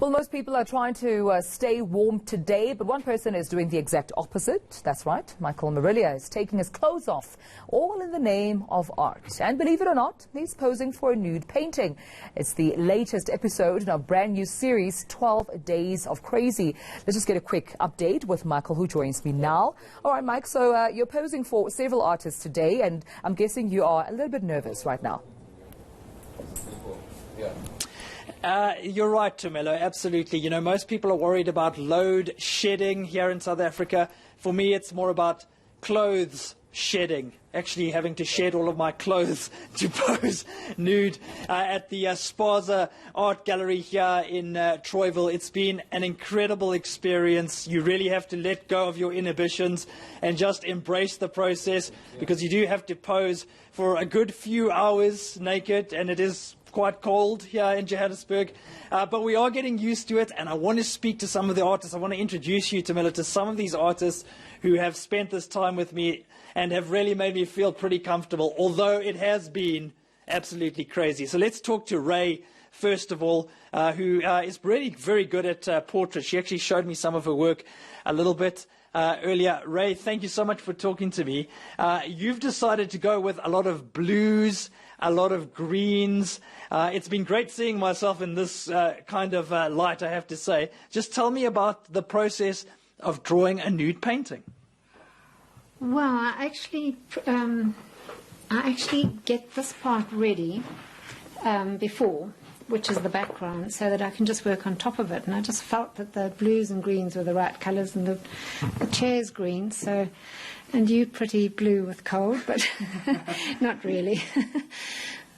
Well, most people are trying to stay warm today, but one person is doing the exact opposite. That's right. Michael Marillier is taking his clothes off, all in the name of art. And believe it or not, he's posing for a nude painting. It's the latest episode in our brand new series, 12 Days of Crazy. Let's just get a quick update with Michael, who joins me now. All right, Mike, so you're posing for several artists today, and I'm guessing you are a little bit nervous right now. You're right, Tamelo, absolutely. You know, most people are worried about load shedding here in South Africa. For me, it's more about clothes shedding, actually having to shed all of my clothes to pose nude at the Spaza Art Gallery here in Troyville. It's been an incredible experience. You really have to let go of your inhibitions and just embrace the process, because you do have to pose for a good few hours naked, and it is quite cold here in Johannesburg, but we are getting used to it, and I want to speak to some of the artists. I want to introduce you, Tamela, to some of these artists who have spent this time with me and have really made me feel pretty comfortable, although it has been absolutely crazy. So let's talk to Ray, first of all, who is really very good at portraits. She actually showed me some of her work a little bit earlier. Ray, thank you so much for talking to me. You've decided to go with a lot of blues, a lot of greens. It's been great seeing myself in this kind of light, I have to say. Just tell me about the process of drawing a nude painting. Well, I actually get this part ready before, which is the background, so that I can just work on top of it. And I just felt that the blues and greens were the right colours, and the chair's green, so, and you pretty blue with cold, but not really.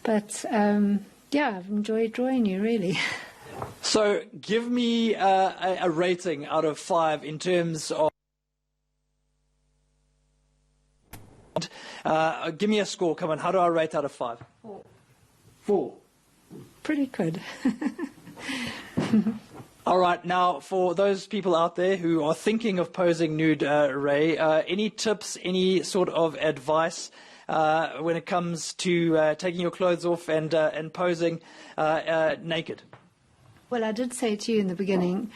But yeah, I've enjoyed drawing you, really. So give me a rating out of 5 in terms of... give me a score, come on, how do I rate out of 5? 4. 4. Pretty good. All right, now for those people out there who are thinking of posing nude, Ray, any tips, any sort of advice when it comes to taking your clothes off and posing naked? Well, I did say to you in the beginning,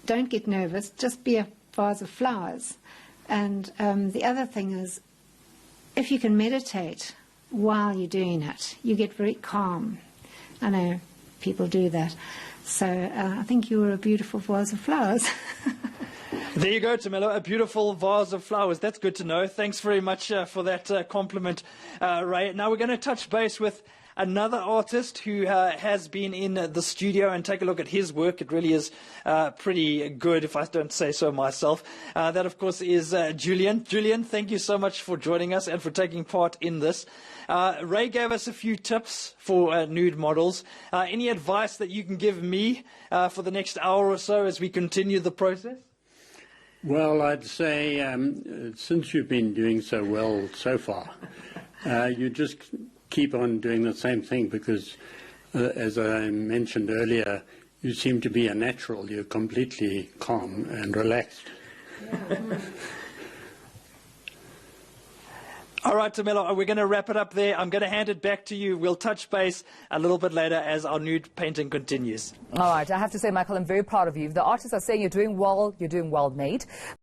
don't get nervous, just be a vase of flowers. And the other thing is, if you can meditate while you're doing it, you get very calm. I know people do that. So I think you were a beautiful vase of flowers. There you go, Tamela, a beautiful vase of flowers. That's good to know. Thanks very much for that compliment, Ray. Now we're going to touch base with another artist who has been in the studio and take a look at his work. It really is pretty good, if I don't say so myself. That, of course, is Julian. Julian, thank you so much for joining us and for taking part in this. Ray gave us a few tips for nude models. Any advice that you can give me for the next hour or so as we continue the process? Well, I'd say since you've been doing so well so far, you just keep on doing the same thing, because as I mentioned earlier, you seem to be a natural. You're completely calm and relaxed. All right, Tamela, we're going to wrap it up there. I'm going to hand it back to you. We'll touch base a little bit later as our nude painting continues. All right, I have to say, Michael, I'm very proud of you. If the artists are saying you're doing well, mate.